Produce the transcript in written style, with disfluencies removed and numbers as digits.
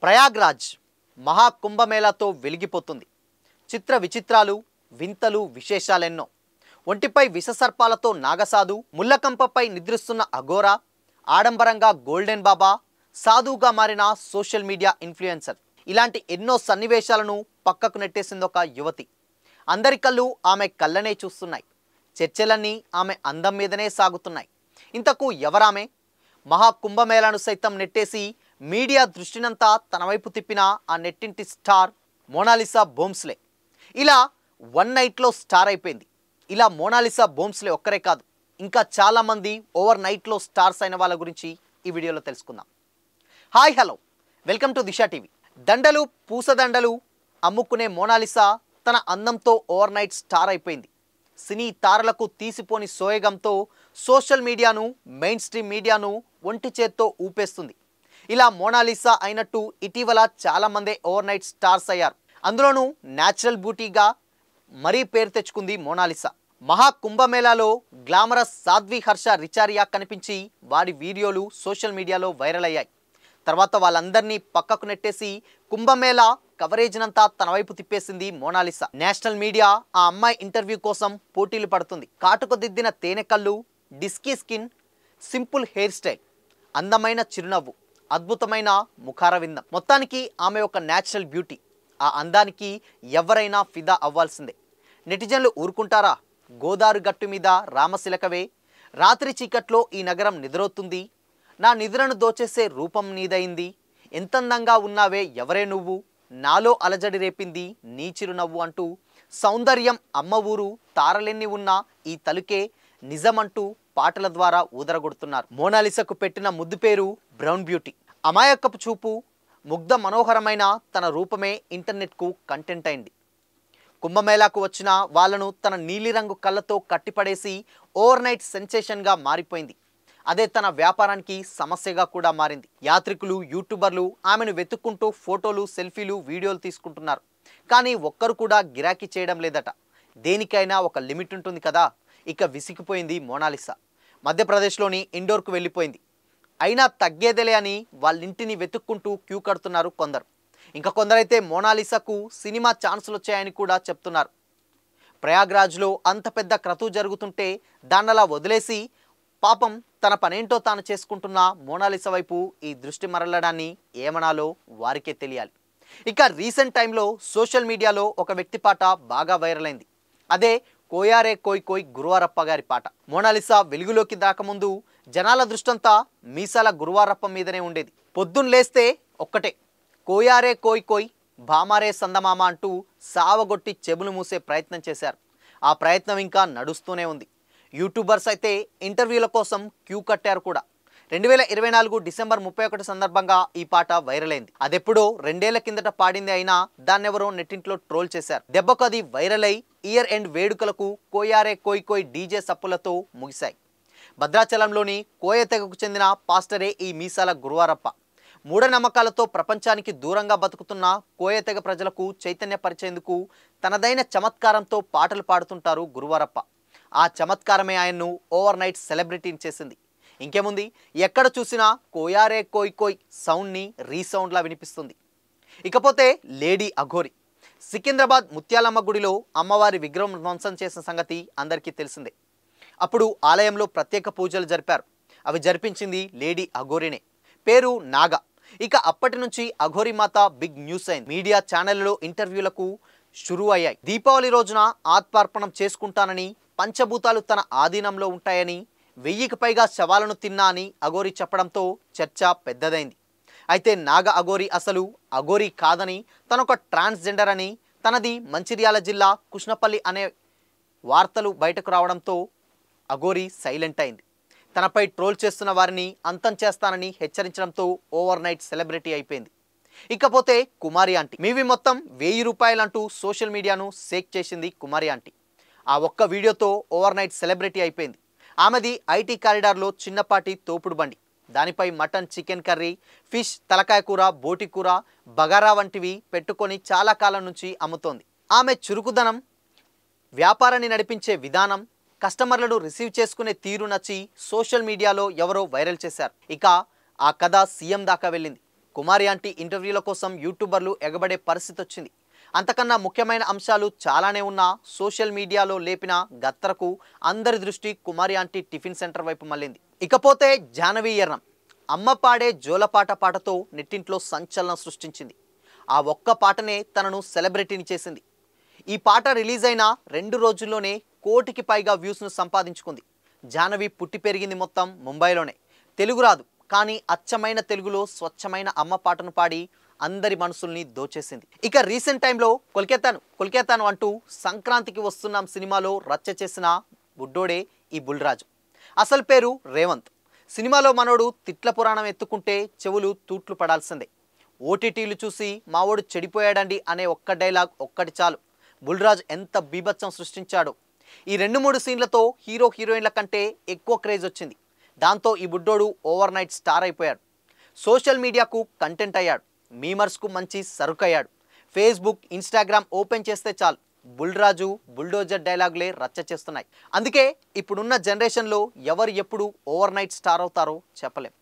ప్రయాగ్రాజ్ మహాకుంభమేళాతో వెలిగిపోతుంది. చిత్ర విచిత్రాలు, వింతలు, విశేషాలెన్నో. ఒంటిపై విషసర్పాలతో నాగసాధు, ముళ్ళకంపపై నిద్రిస్తున్న అఘోరా, ఆడంబరంగా గోల్డెన్ బాబా, సాధువుగా మారిన సోషల్ మీడియా ఇన్ఫ్లుయెన్సర్, ఇలాంటి ఎన్నో సన్నివేశాలను పక్కకు నెట్టేసిందొక యువతి. అందరి కళ్ళు ఆమె కళ్ళనే చూస్తున్నాయి. చర్చలన్నీ ఆమె అందం మీదనే సాగుతున్నాయి. ఇంతకు ఎవరామె? మహాకుంభమేళాను సైతం నెట్టేసి మీడియా దృష్టినంతా తన వైపు తిప్పిన ఆ నెట్టింటి స్టార్ మోనాలిసా భోంస్లే. ఇలా వన్ నైట్లో స్టార్ అయిపోయింది. ఇలా మోనాలిసా భోంస్లే ఒక్కరే కాదు, ఇంకా చాలామంది ఓవర్ నైట్లో స్టార్స్ అయిన వాళ్ళ గురించి ఈ వీడియోలో తెలుసుకుందాం. Hi, hello, welcome to Disha TV. దండలు, పూసదండలు అమ్ముకునే మోనాలిసా తన అందంతో ఓవర్ నైట్ స్టార్ అయిపోయింది. సినీ తారలకు తీసిపోని సోయగంతో సోషల్ మీడియాను, మెయిన్ స్ట్రీమ్ మీడియాను ఒంటి చేత్తో ఊపేస్తుంది. ఇలా మోనాలిసా అయినట్టు ఇటీవల చాలామందే ఓవర్ నైట్ స్టార్స్ అయ్యారు. అందులోనూ న్యాచురల్ బ్యూటీగా మరీ పేరు తెచ్చుకుంది మోనాలిసా. మహాకుంభమేళాలో గ్లామరస్ సాధ్వి హర్ష రిచారియా కనిపించి వాడి వీడియోలు సోషల్ మీడియాలో వైరల్ అయ్యాయి. తర్వాత వాళ్ళందరినీ పక్కకు నెట్టేసి కుంభమేళా కవరేజ్నంతా తన వైపు తిప్పేసింది మోనాలిసా. నేషనల్ మీడియా ఆ అమ్మాయి ఇంటర్వ్యూ కోసం పోటీలు పడుతుంది. కాటుకు దిద్దిన తేనె కళ్ళు, డిస్కీ స్కిన్, సింపుల్ హెయిర్ స్టైల్, అందమైన చిరునవ్వు, అద్భుతమైన ముఖార విందం. మొత్తానికి ఆమె ఒక న్యాచురల్ బ్యూటీ. ఆ అందానికి ఎవరైనా ఫిదా అవ్వాల్సిందే. నెటిజన్లు ఊరుకుంటారా? గోదావరి గట్టు మీద రామశిలకవే, రాత్రి చీకట్లో ఈ నగరం నిద్రవుతుంది, నా నిద్రను దోచేసే రూపం నీదైంది, ఎంతందంగా ఉన్నావే ఎవరే నువ్వు, నాలో అలజడి రేపింది నీ చిరునవ్వు అంటూ సౌందర్యం అమ్మ ఊరు, తారలెన్ని ఉన్నా ఈ తలుకే నిజమంటూ పాటల ద్వారా ఊదరగొడుతున్నారు. మోనాలిసాకు పెట్టిన ముద్దు పేరు బ్రౌన్ బ్యూటీ. అమాయకపు చూపు, ముగ్ధ మనోహరమైన తన రూపమే ఇంటర్నెట్కు కంటెంట్ అయింది. కుంభమేళాకు వచ్చిన వాళ్ళను తన నీలిరంగు కళ్ళతో కట్టిపడేసి ఓవర్ నైట్ సెన్సేషన్గా మారిపోయింది. అదే తన వ్యాపారానికి సమస్యగా కూడా మారింది. యాత్రికులు, యూట్యూబర్లు ఆమెను వెతుక్కుంటూ ఫోటోలు, సెల్ఫీలు, వీడియోలు తీసుకుంటున్నారు. కానీ ఒక్కరు కూడా గిరాకీ చేయడం లేదట. దేనికైనా ఒక లిమిట్ ఉంటుంది కదా. ఇక విసిగిపోయింది మోనాలిసా. మధ్యప్రదేశ్లోని ఇండోర్కు వెళ్ళిపోయింది. అయినా తగ్గేదేలే అని వాళ్ళింటిని వెతుక్కుంటూ క్యూ కడుతున్నారు కొందరు. ఇంకా కొందరైతే మోనాలిసాకు సినిమా ఛాన్సులు వచ్చాయని కూడా చెప్తున్నారు. ప్రయాగ్రాజ్లో అంత పెద్ద క్రతువు జరుగుతుంటే దాన్నలా వదిలేసి పాపం తన పనేంటో తాను చేసుకుంటున్న మోనాలిసా వైపు ఈ దృష్టి మరలడాన్ని ఏమనాలో వారికే తెలియాలి. ఇక రీసెంట్ టైంలో సోషల్ మీడియాలో ఒక వ్యక్తి పాట బాగా వైరల్ అయింది. అదే కోయారే కోయ్ కోయ్ గురువారప్ప గారి పాట. మోనాలిసా వెలుగులోకి రాకముందు జనాల దృష్టంతా మీసాల గురువారప్ప మీదనే ఉండేది. పొద్దున్న లేస్తే ఒక్కటే కోయారే కోయ్ కోయ్, భామారే సందమామ అంటూ సావగొట్టి చెవులు మూసే ప్రయత్నం చేశారు. ఆ ప్రయత్నం ఇంకా నడుస్తూనే ఉంది. యూట్యూబర్స్ అయితే ఇంటర్వ్యూల కోసం క్యూ కట్టారు కూడా. 2024 డిసెంబర్ 31 సందర్భంగా ఈ పాట వైరల్ అయింది. అదెప్పుడో 2 ఏళ్ల కిందట పాడింది అయినా దాన్నెవరో నెట్టింట్లో ట్రోల్ చేశారు. దెబ్బకు అది వైరల్ అయి ఇయర్ ఎండ్ వేడుకలకు కోయారే కోయ్ కోయ్ డీజే సప్పులతో ముగిశాయి. భద్రాచలంలోని కోయ తెగకు చెందిన పాస్టరే ఈ మీసాల గురువారప్ప. మూఢనమ్మకాలతో ప్రపంచానికి దూరంగా బతుకుతున్న కోయ తెగ ప్రజలకు చైతన్యపరిచేందుకు తనదైన చమత్కారంతో పాటలు పాడుతుంటారు గురువారప్ప. ఆ చమత్కారమే ఆయన్ను ఓవర్ నైట్ సెలబ్రిటీని చేసింది. ఇంకేముంది, ఎక్కడ చూసినా కోయారే కోయ్ కోయ్ సౌండ్ని రీసౌండ్లా వినిపిస్తుంది. ఇకపోతే లేడీ అఘోరి. సికింద్రాబాద్ ముత్యాలమ్మ గుడిలో అమ్మవారి విగ్రహం ధ్వంసం చేసిన సంగతి అందరికీ తెలిసిందే. అప్పుడు ఆలయంలో ప్రత్యేక పూజలు జరిపారు. అవి జరిపించింది లేడీ అఘోరినే. పేరు నాగ. ఇక అప్పటి నుంచి అఘోరి మాత బిగ్ న్యూస్ అయింది. మీడియా ఛానళ్లలో ఇంటర్వ్యూలకు షురూ అయ్యాయి. దీపావళి రోజున ఆత్మార్పణం చేసుకుంటానని, పంచభూతాలు తన ఆధీనంలో ఉంటాయని, 1000కి పైగా శవాలను తిన్నా అని అఘోరి చెప్పడంతో చర్చ పెద్దదైంది. అయితే నాగ అఘోరి అసలు అఘోరి కాదని, తనొక ట్రాన్స్జెండర్ అని, తనది మంచిర్యాల జిల్లా కృష్ణపల్లి అనే వార్తలు బయటకు రావడంతో అఘోరి సైలెంట్ అయింది. తనపై ట్రోల్ చేస్తున్న వారిని అంతం చేస్తానని హెచ్చరించడంతో ఓవర్ నైట్ సెలబ్రిటీ అయిపోయింది. ఇకపోతే కుమారి ఆంటీ. మీవి మొత్తం 1000 రూపాయలంటూ సోషల్ మీడియాను షేక్ చేసింది కుమారి ఆంటీ. ఆ ఒక్క వీడియోతో ఓవర్ నైట్ సెలబ్రిటీ అయిపోయింది. ఆమెది ఐటీ కారిడార్లో చిన్నపాటి తోపుడు బండి. దానిపై మటన్, చికెన్ కర్రీ, ఫిష్, తలకాయ కూర, బోటి కూర, బగారా వంటివి పెట్టుకొని చాలా కాలం నుంచి అమ్ముతోంది. ఆమె చురుకుదనం, వ్యాపారాన్ని నడిపించే విధానం, కస్టమర్లను రిసీవ్ చేసుకునే తీరు నచ్చి సోషల్ మీడియాలో ఎవరో వైరల్ చేశారు. ఇక ఆ కథ సీఎం దాకా వెళ్ళింది. కుమారి ఆంటీ ఇంటర్వ్యూల కోసం యూట్యూబర్లు ఎగబడే పరిస్థితి వచ్చింది. అంతకన్నా ముఖ్యమైన అంశాలు చాలానే ఉన్నా సోషల్ మీడియాలో లేపిన గత్తరకు అందరి దృష్టి కుమారి ఆంటీ టిఫిన్ సెంటర్ వైపు మళ్ళింది. ఇకపోతే జాహ్నవి ఎర్రం అమ్మ పాడే జోలపాట పాటతో నెట్టింట్లో సంచలనం సృష్టించింది. ఆ ఒక్క పాటనే తనను సెలబ్రిటీని చేసింది. ఈ పాట రిలీజ్ అయిన 2 రోజుల్లోనే 1 కోటికి పైగా వ్యూస్ను సంపాదించుకుంది. జాహ్నవి పుట్టి పెరిగింది మొత్తం ముంబైలోనే. తెలుగు రాదు, కానీ అచ్చమైన తెలుగులో స్వచ్ఛమైన అమ్మ పాటను పాడి అందరి మనసుల్ని దోచేసింది. ఇక రీసెంట్ టైంలో కొల్కేతాను అంటూ సంక్రాంతికి వస్తున్నాం సినిమాలో రచ్చ చేసిన బుడ్డోడే ఈ బుల్రాజు. అసలు పేరు రేవంత్. సినిమాలో మనోడు తిట్ల పురాణం ఎత్తుకుంటే చెవులు తూట్లు పడాల్సిందే. ఓటీటీలు చూసి మావోడు చెడిపోయాడండి అనే ఒక్క డైలాగ్ ఒక్కటి చాలు బుల్రాజు ఎంత బీభత్సం సృష్టించాడో. ఈ 2-3 సీన్లతో హీరో హీరోయిన్ల కంటే ఎక్కువ క్రేజ్ వచ్చింది. దాంతో ఈ బుడ్డోడు ఓవర్ నైట్ స్టార్ అయిపోయాడు. సోషల్ మీడియాకు కంటెంట్ అయ్యాడు. మీమర్స్కు మంచి సరుకయ్యాడు. ఫేస్బుక్, ఇన్స్టాగ్రామ్ ఓపెన్ చేస్తే చాలు బుల్రాజు, బుల్డోజర్ డైలాగులే రచ్చ చేస్తున్నాయి. అందుకే ఇప్పుడున్న జనరేషన్లో ఎవరు ఎప్పుడు ఓవర్ నైట్ స్టార్ అవుతారో చెప్పలేం.